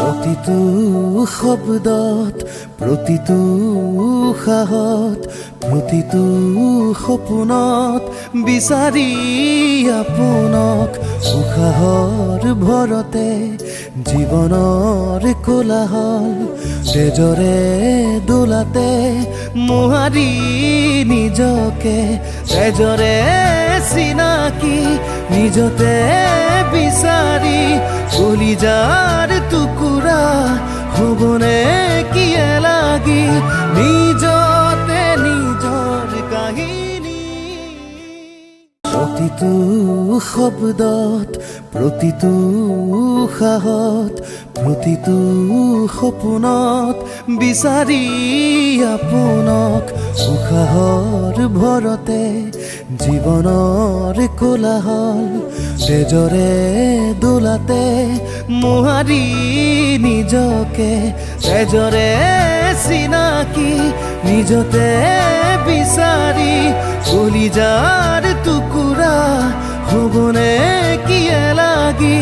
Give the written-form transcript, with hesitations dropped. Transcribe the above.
প্ৰতিটো শব্দত, প্ৰতিটো উশাহত, প্ৰতিটো সপোনত বিচাৰি আপোনাক উশাহৰ ভৰতে জীৱনৰ কোলাহল তেজৰে দোলাতে মোহাৰি নিজকে তেজৰে চিনাকি নিজতে বিচাৰি কলিজাৰ টুকুৰা হ'বনে কিয়ে লাগি নিজতে নিজৰ কাহিনী প্ৰতিটো শব্দত, প্ৰতিটো উশাহত, প্ৰতিটো সপোনত বিচাৰি আপোনাক উশাহৰ ভৰতে জীৱনৰ কোলাহল তেজৰে দোলাতে মোহাৰি নিজকে তেজৰে চিনাকি নিজতে বিচাৰি কলিজাৰ টুকুৰা হ'বনে কিয়ে লাগি